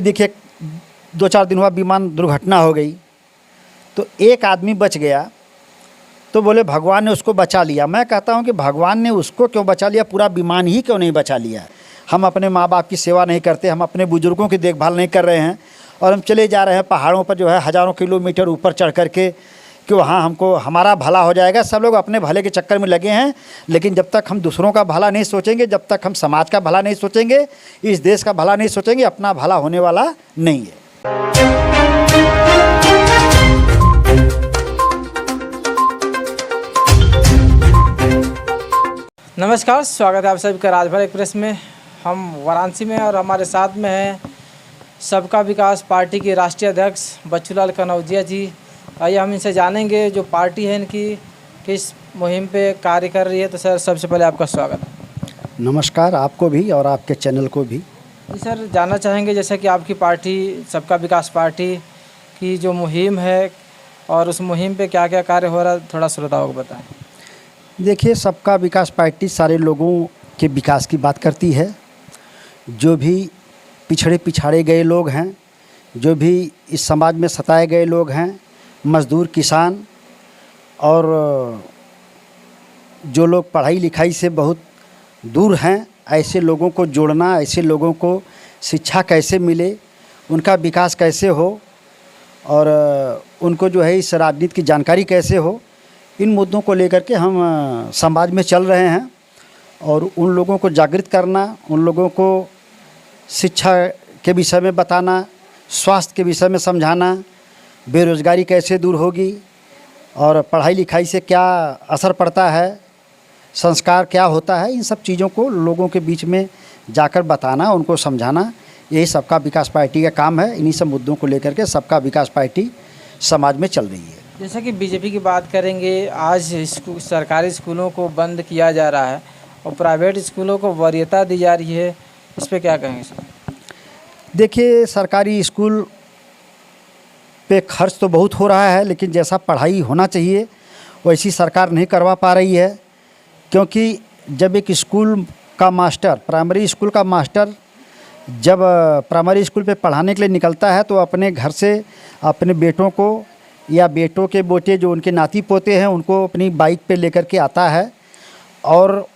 देखिए 2-4 दिन हुआ विमान दुर्घटना हो गई तो एक आदमी बच गया तो बोले भगवान ने उसको बचा लिया। मैं कहता हूं कि भगवान ने उसको क्यों बचा लिया, पूरा विमान ही क्यों नहीं बचा लिया। हम अपने माँ बाप की सेवा नहीं करते, हम अपने बुजुर्गों की देखभाल नहीं कर रहे हैं और हम चले जा रहे हैं पहाड़ों पर जो है हज़ारों किलोमीटर ऊपर चढ़ कर के कि वहाँ हमको हमारा भला हो जाएगा। सब लोग अपने भले के चक्कर में लगे हैं, लेकिन जब तक हम दूसरों का भला नहीं सोचेंगे, जब तक हम समाज का भला नहीं सोचेंगे, इस देश का भला नहीं सोचेंगे, अपना भला होने वाला नहीं है। नमस्कार, स्वागत है आप सभी का राजभर एक्सप्रेस में। हम वाराणसी में और हमारे साथ में हैं सबका विकास पार्टी के राष्ट्रीय अध्यक्ष बच्चूलाल कनौजिया जी। आइए हम इनसे जानेंगे जो पार्टी है इनकी किस मुहिम पे कार्य कर रही है। तो सर, सबसे पहले आपका स्वागत है। नमस्कार आपको भी और आपके चैनल को भी। जी सर, जानना चाहेंगे जैसे कि आपकी पार्टी सबका विकास पार्टी की जो मुहिम है और उस मुहिम पे क्या क्या कार्य हो रहा है, थोड़ा श्रोताओं को बताएं। देखिए, सबका विकास पार्टी सारे लोगों के विकास की बात करती है। जो भी पिछड़े गए लोग हैं, जो भी इस समाज में सताए गए लोग हैं, मज़दूर, किसान और जो लोग पढ़ाई लिखाई से बहुत दूर हैं, ऐसे लोगों को जोड़ना, ऐसे लोगों को शिक्षा कैसे मिले, उनका विकास कैसे हो और उनको जो है इस राजनीति की जानकारी कैसे हो, इन मुद्दों को लेकर के हम समाज में चल रहे हैं। और उन लोगों को जागृत करना, उन लोगों को शिक्षा के विषय में बताना, स्वास्थ्य के विषय में समझाना, बेरोज़गारी कैसे दूर होगी और पढ़ाई लिखाई से क्या असर पड़ता है, संस्कार क्या होता है, इन सब चीज़ों को लोगों के बीच में जाकर बताना, उनको समझाना, यही सबका विकास पार्टी का काम है। इन्हीं सब मुद्दों को लेकर के सबका विकास पार्टी समाज में चल रही है। जैसा कि बीजेपी की बात करेंगे, आज सरकारी स्कूलों को बंद किया जा रहा है और प्राइवेट स्कूलों को वरीयता दी जा रही है, इस पर क्या कहेंगे सर? देखिए, सरकारी स्कूल पे खर्च तो बहुत हो रहा है, लेकिन जैसा पढ़ाई होना चाहिए वैसी सरकार नहीं करवा पा रही है। क्योंकि जब एक स्कूल का मास्टर, प्राइमरी स्कूल का मास्टर जब प्राइमरी स्कूल पे पढ़ाने के लिए निकलता है तो अपने घर से अपने बेटों को या बेटों के बेटे जो उनके नाती पोते हैं उनको अपनी बाइक पे लेकर के आता है और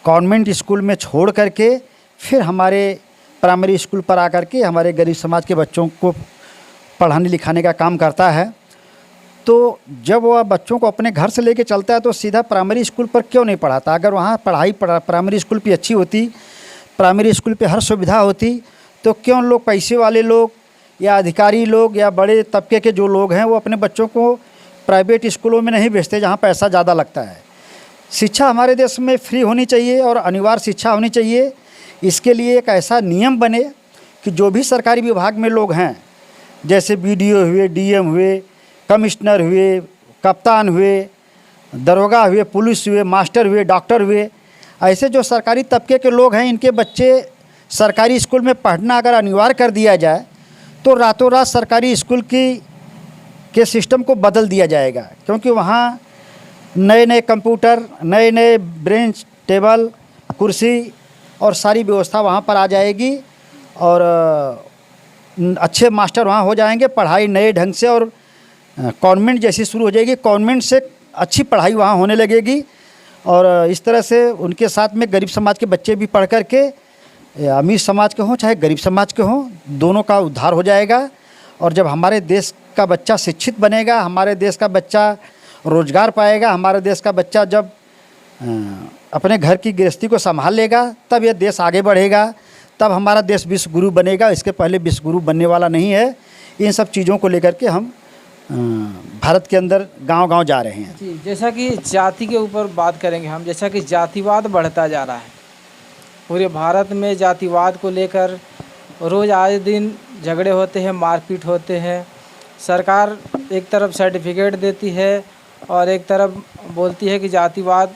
कॉन्वेंट स्कूल में छोड़ करके फिर हमारे प्राइमरी स्कूल पर आकर के हमारे गरीब समाज के बच्चों को पढ़ाने लिखाने का काम करता है। तो जब वह बच्चों को अपने घर से लेके चलता है तो सीधा प्राइमरी स्कूल पर क्यों नहीं पढ़ाता? अगर वहाँ पढ़ाई प्राइमरी स्कूल पे अच्छी होती, प्राइमरी स्कूल पे हर सुविधा होती, तो क्यों लोग, पैसे वाले लोग या अधिकारी लोग या बड़े तबके के जो लोग हैं, वो अपने बच्चों को प्राइवेट स्कूलों में नहीं भेजते जहाँ पैसा ज़्यादा लगता है। शिक्षा हमारे देश में फ्री होनी चाहिए और अनिवार्य शिक्षा होनी चाहिए। इसके लिए एक ऐसा नियम बने कि जो भी सरकारी विभाग में लोग हैं, जैसे बीडीओ हुए, डीएम हुए, कमिश्नर हुए, कप्तान हुए, दरोगा हुए, पुलिस हुए, मास्टर हुए, डॉक्टर हुए, ऐसे जो सरकारी तबके के लोग हैं, इनके बच्चे सरकारी स्कूल में पढ़ना अगर अनिवार्य कर दिया जाए तो रातों रात सरकारी स्कूल के सिस्टम को बदल दिया जाएगा। क्योंकि वहाँ नए नए कंप्यूटर, नए नए बेंच, टेबल, कुर्सी और सारी व्यवस्था वहाँ पर आ जाएगी और अच्छे मास्टर वहाँ हो जाएंगे, पढ़ाई नए ढंग से और कॉन्वेंट जैसी शुरू हो जाएगी, कॉन्वेंट से अच्छी पढ़ाई वहाँ होने लगेगी। और इस तरह से उनके साथ में गरीब समाज के बच्चे भी पढ़ कर के, अमीर समाज के हों चाहे गरीब समाज के हों, दोनों का उद्धार हो जाएगा। और जब हमारे देश का बच्चा शिक्षित बनेगा, हमारे देश का बच्चा रोज़गार पाएगा, हमारे देश का बच्चा जब अपने घर की गृहस्थी को संभाल लेगा, तब यह देश आगे बढ़ेगा, तब हमारा देश विश्व गुरु बनेगा। इसके पहले विश्व गुरु बनने वाला नहीं है। इन सब चीज़ों को लेकर के हम भारत के अंदर गांव-गांव जा रहे हैं। जी, जैसा कि जाति के ऊपर बात करेंगे हम, जैसा कि जातिवाद बढ़ता जा रहा है, पूरे भारत में जातिवाद को लेकर रोज़ आए दिन झगड़े होते हैं, मारपीट होते हैं। सरकार एक तरफ सर्टिफिकेट देती है और एक तरफ बोलती है कि जातिवाद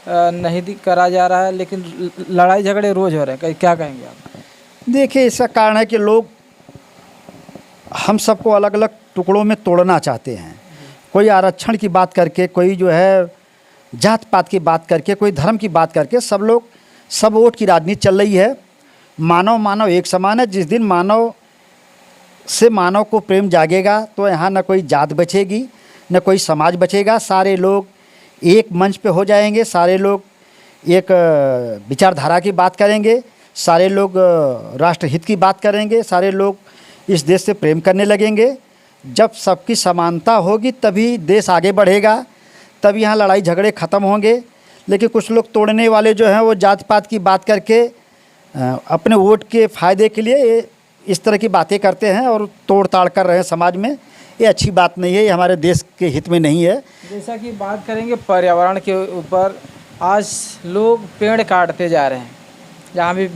नहीं करा जा रहा है, लेकिन लड़ाई झगड़े रोज़ हो रहे हैं। क्या कहेंगे आप? देखिए, इसका कारण है कि लोग हम सबको अलग अलग टुकड़ों में तोड़ना चाहते हैं। कोई आरक्षण की बात करके, कोई जो है जात पात की बात करके, कोई धर्म की बात करके, सब लोग सब वोट की राजनीति चल रही है। मानव एक समान है। जिस दिन मानव से मानव को प्रेम जागेगा तो यहाँ न कोई जात बचेगी, न कोई समाज बचेगा। सारे लोग एक मंच पे हो जाएंगे, सारे लोग एक विचारधारा की बात करेंगे, सारे लोग राष्ट्रहित की बात करेंगे, सारे लोग इस देश से प्रेम करने लगेंगे। जब सबकी समानता होगी तभी देश आगे बढ़ेगा, तभी यहाँ लड़ाई झगड़े ख़त्म होंगे। लेकिन कुछ लोग तोड़ने वाले जो हैं वो जात पात की बात करके अपने वोट के फ़ायदे के लिए इस तरह की बातें करते हैं और तोड़ ताड़ कर रहे हैं समाज में। ये अच्छी बात नहीं है, ये हमारे देश के हित में नहीं है। जैसा कि बात करेंगे पर्यावरण के ऊपर, आज लोग पेड़ काटते जा रहे हैं। जहाँ भी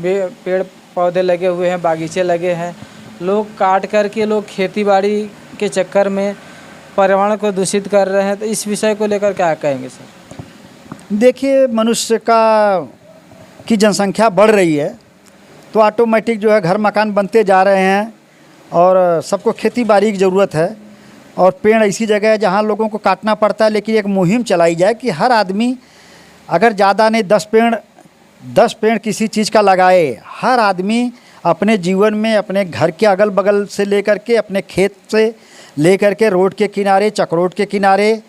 पेड़ पौधे लगे हुए हैं, बागीचे लगे हैं, लोग काट करके लोग खेतीबाड़ी के चक्कर में पर्यावरण को दूषित कर रहे हैं। तो इस विषय को लेकर क्या कहेंगे सर? देखिए, मनुष्य की जनसंख्या बढ़ रही है तो ऑटोमेटिक जो है घर मकान बनते जा रहे हैं और सबको खेती बाड़ी की ज़रूरत है। और पेड़ ऐसी जगह है जहाँ लोगों को काटना पड़ता है। लेकिन एक मुहिम चलाई जाए कि हर आदमी अगर ज़्यादा नहीं 10 पेड़ किसी चीज़ का लगाए। हर आदमी अपने जीवन में अपने घर के अगल बगल से लेकर के, अपने खेत से लेकर के, रोड के किनारे, चक्रोट के किनारे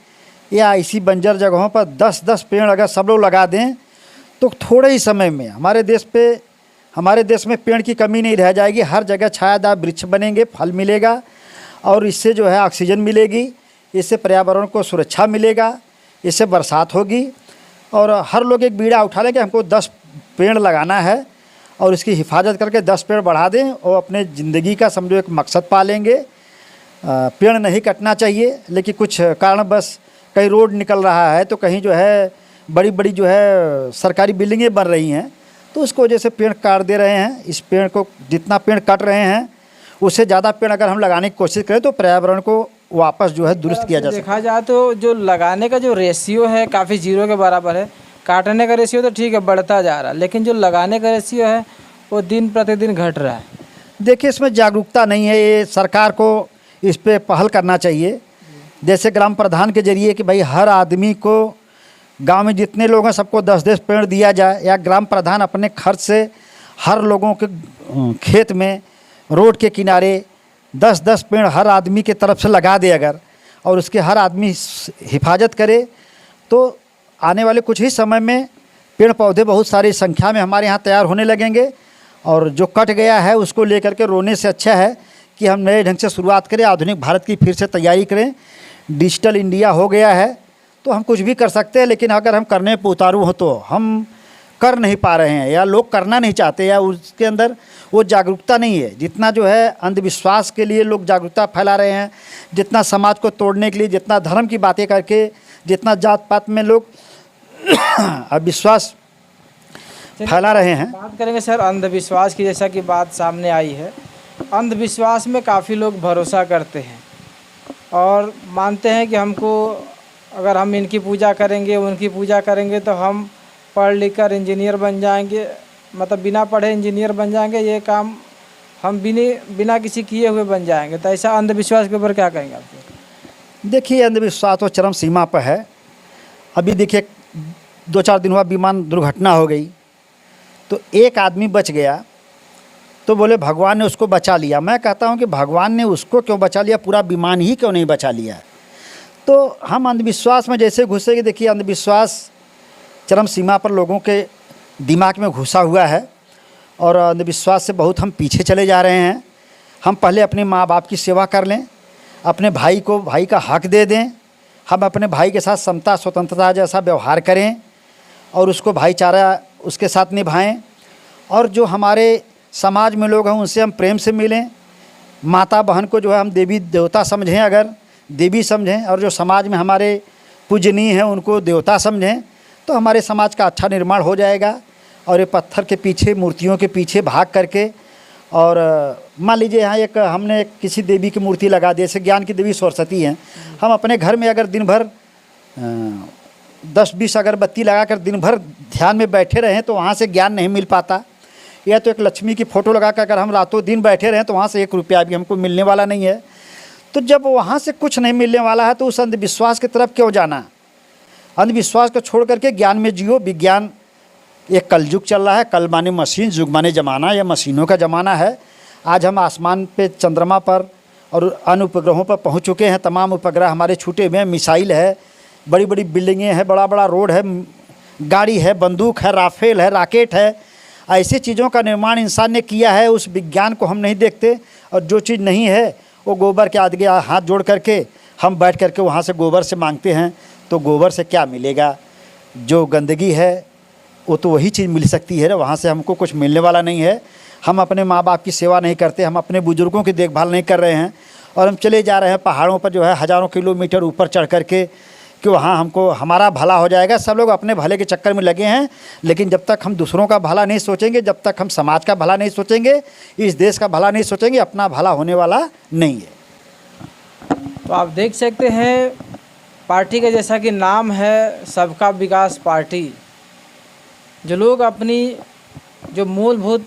या ऐसी बंजर जगहों पर 10-10 पेड़ अगर सब लोग लगा दें तो थोड़े ही समय में हमारे देश में पेड़ की कमी नहीं रह जाएगी। हर जगह छायादार वृक्ष बनेंगे, फल मिलेगा और इससे जो है ऑक्सीजन मिलेगी, इससे पर्यावरण को सुरक्षा मिलेगा, इससे बरसात होगी। और हर लोग एक बीड़ा उठा लें कि हमको 10 पेड़ लगाना है और इसकी हिफाजत करके 10 पेड़ बढ़ा दें और अपने ज़िंदगी का समझो एक मकसद पालेंगे। पेड़ नहीं कटना चाहिए, लेकिन कुछ कारणवश कहीं रोड निकल रहा है तो कहीं जो है बड़ी बड़ी जो है सरकारी बिल्डिंगें बन रही हैं, तो उसको वजह से पेड़ काट दे रहे हैं। इस पेड़ को जितना पेड़ काट रहे हैं उससे ज़्यादा पेड़ अगर हम लगाने की कोशिश करें तो पर्यावरण को वापस जो है दुरुस्त किया जा सकता है। देखा जाए तो जो लगाने का जो रेशियो है काफ़ी जीरो के बराबर है। काटने का रेशियो तो ठीक है, बढ़ता जा रहा है, लेकिन जो लगाने का रेशियो है वो दिन प्रतिदिन घट रहा है। देखिए, इसमें जागरूकता नहीं है। ये सरकार को इस पे पहल करना चाहिए। जैसे ग्राम प्रधान के जरिए कि भाई हर आदमी को गांव में जितने लोग हैं सबको 10-10 पेड़ दिया जाए, या ग्राम प्रधान अपने खर्च से हर लोगों के खेत में, रोड के किनारे 10-10 पेड़ हर आदमी के तरफ से लगा दे अगर, और उसके हर आदमी हिफाजत करे तो आने वाले कुछ ही समय में पेड़ पौधे बहुत सारी संख्या में हमारे यहाँ तैयार होने लगेंगे। और जो कट गया है उसको लेकर के रोने से अच्छा है कि हम नए ढंग से शुरुआत करें, आधुनिक भारत की फिर से तैयारी करें। डिजिटल इंडिया हो गया है तो हम कुछ भी कर सकते हैं, लेकिन अगर हम करने पे उतारू हो तो हम कर नहीं पा रहे हैं, या लोग करना नहीं चाहते, या उसके अंदर वो जागरूकता नहीं है। जितना जो है अंधविश्वास के लिए लोग जागरूकता फैला रहे हैं, जितना समाज को तोड़ने के लिए, जितना धर्म की बातें करके, जितना जात पात में लोग अविश्वास फैला रहे हैं। बात करेंगे सर अंधविश्वास की, जैसा कि बात सामने आई है। अंधविश्वास में काफ़ी लोग भरोसा करते हैं और मानते हैं कि हमको अगर हम इनकी पूजा करेंगे, उनकी पूजा करेंगे तो हम पढ़ लिख कर इंजीनियर बन जाएंगे, मतलब बिना पढ़े इंजीनियर बन जाएंगे, ये काम हम बिना किसी किए हुए बन जाएंगे। तो ऐसा अंधविश्वास के ऊपर क्या कहेंगे आप? देखिए, अंधविश्वास तो चरम सीमा पर है। अभी देखिए 2-4 दिन हुआ विमान दुर्घटना हो गई तो एक आदमी बच गया तो बोले भगवान ने उसको बचा लिया। मैं कहता हूं कि भगवान ने उसको क्यों बचा लिया, पूरा विमान ही क्यों नहीं बचा लिया। तो हम अंधविश्वास में जैसे घुसेंगे, देखिए अंधविश्वास चरम सीमा पर लोगों के दिमाग में घुसा हुआ है और अंधविश्वास से बहुत हम पीछे चले जा रहे हैं। हम पहले अपने माँ बाप की सेवा कर लें, अपने भाई को भाई का हक दे दें, हम अपने भाई के साथ समता स्वतंत्रता जैसा व्यवहार करें और उसको भाईचारा उसके साथ निभाएं। और जो हमारे समाज में लोग हैं उनसे हम प्रेम से मिलें। माता बहन को जो है हम देवी देवता समझें, अगर देवी समझें, और जो समाज में हमारे पूजनीय हैं उनको देवता समझें, तो हमारे समाज का अच्छा निर्माण हो जाएगा। और ये पत्थर के पीछे, मूर्तियों के पीछे भाग करके, और मान लीजिए यहाँ एक हमने किसी देवी की मूर्ति लगा दी, जैसे ज्ञान की देवी सरस्वती हैं, हम अपने घर में अगर दिन भर 10-20 अगरबत्ती लगाकर दिन भर ध्यान में बैठे रहें तो वहाँ से ज्ञान नहीं मिल पाता। या तो एक लक्ष्मी की फ़ोटो लगाकर अगर हम रातों दिन बैठे रहें तो वहाँ से 1 रुपया भी हमको मिलने वाला नहीं है। तो जब वहाँ से कुछ नहीं मिलने वाला है तो उस अंधविश्वास की तरफ क्यों जाना। अंधविश्वास को छोड़ करके ज्ञान में जियो। विज्ञान एक कलयुग चल रहा है, कल माने मशीन, युग माने ज़माना, यह मशीनों का ज़माना है। आज हम आसमान पे, चंद्रमा पर और अन्य उपग्रहों पर पहुंच चुके हैं। तमाम उपग्रह हमारे छूटे हुए हैं। मिसाइल है, बड़ी बड़ी बिल्डिंगें हैं, बड़ा बड़ा रोड है, गाड़ी है, बंदूक है, राफेल है, रॉकेट है। ऐसी चीज़ों का निर्माण इंसान ने किया है। उस विज्ञान को हम नहीं देखते, और जो चीज़ नहीं है वो गोबर के आगे हाथ जोड़ करके हम बैठ करके वहाँ से गोबर से मांगते हैं, तो गोबर से क्या मिलेगा? जो गंदगी है वो तो वही चीज़ मिल सकती है ना, वहाँ से हमको कुछ मिलने वाला नहीं है। हम अपने माँ बाप की सेवा नहीं करते, हम अपने बुज़ुर्गों की देखभाल नहीं कर रहे हैं, और हम चले जा रहे हैं पहाड़ों पर जो है हज़ारों किलोमीटर ऊपर चढ़ करके कि वहाँ हमको हमारा भला हो जाएगा। सब लोग अपने भले के चक्कर में लगे हैं, लेकिन जब तक हम दूसरों का भला नहीं सोचेंगे, जब तक हम समाज का भला नहीं सोचेंगे, इस देश का भला नहीं सोचेंगे, अपना भला होने वाला नहीं है। तो आप देख सकते हैं पार्टी का जैसा कि नाम है सबका विकास पार्टी, जो लोग अपनी जो मूलभूत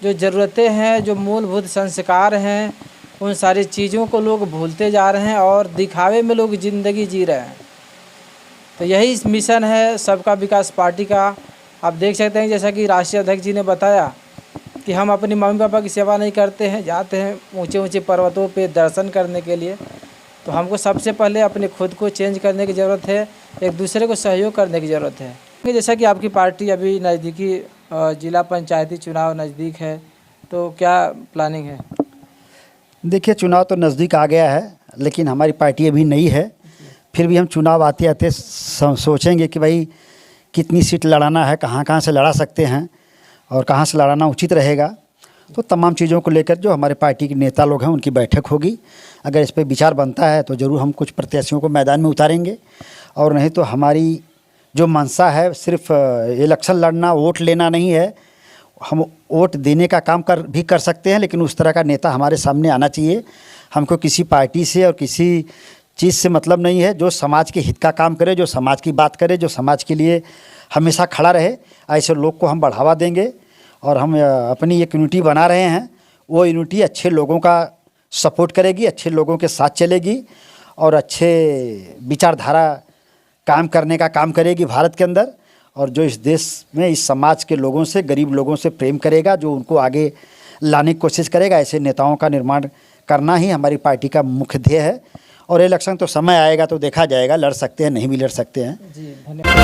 जो ज़रूरतें हैं, जो मूलभूत संस्कार हैं, उन सारी चीज़ों को लोग भूलते जा रहे हैं और दिखावे में लोग ज़िंदगी जी रहे हैं। तो यही मिशन है सबका विकास पार्टी का। आप देख सकते हैं जैसा कि राष्ट्रीय अध्यक्ष जी ने बताया कि हम अपनी मम्मी पापा की सेवा नहीं करते हैं, जाते हैं ऊंचे ऊंचे पर्वतों पे दर्शन करने के लिए। तो हमको सबसे पहले अपने खुद को चेंज करने की ज़रूरत है, एक दूसरे को सहयोग करने की ज़रूरत है। जैसा कि आपकी पार्टी अभी नज़दीकी जिला पंचायती चुनाव नज़दीक है, तो क्या प्लानिंग है? देखिए, चुनाव तो नज़दीक आ गया है, लेकिन हमारी पार्टी अभी नई है। फिर भी हम चुनाव आते आते सोचेंगे कि भाई कितनी सीट लड़ाना है, कहाँ कहाँ से लड़ा सकते हैं और कहाँ से लड़ाना उचित रहेगा। तो तमाम चीज़ों को लेकर जो हमारे पार्टी के नेता लोग हैं उनकी बैठक होगी। अगर इस पर विचार बनता है तो ज़रूर हम कुछ प्रत्याशियों को मैदान में उतारेंगे, और नहीं तो हमारी जो मंशा है सिर्फ इलेक्शन लड़ना, वोट लेना नहीं है। हम वोट देने का काम कर सकते हैं, लेकिन उस तरह का नेता हमारे सामने आना चाहिए। हमको किसी पार्टी से और किसी चीज़ से मतलब नहीं है। जो समाज के हित का काम करे, जो समाज की बात करे, जो समाज के लिए हमेशा खड़ा रहे, ऐसे लोग को हम बढ़ावा देंगे। और हम अपनी एक यूनिटी बना रहे हैं, वो यूनिटी अच्छे लोगों का सपोर्ट करेगी, अच्छे लोगों के साथ चलेगी और अच्छे विचारधारा काम करने का काम करेगी भारत के अंदर। और जो इस देश में इस समाज के लोगों से, गरीब लोगों से प्रेम करेगा, जो उनको आगे लाने की कोशिश करेगा, ऐसे नेताओं का निर्माण करना ही हमारी पार्टी का मुख्य ध्येय है। और इलेक्शन तो समय आएगा तो देखा जाएगा, लड़ सकते हैं, नहीं भी लड़ सकते हैं। जी, धन्यवाद।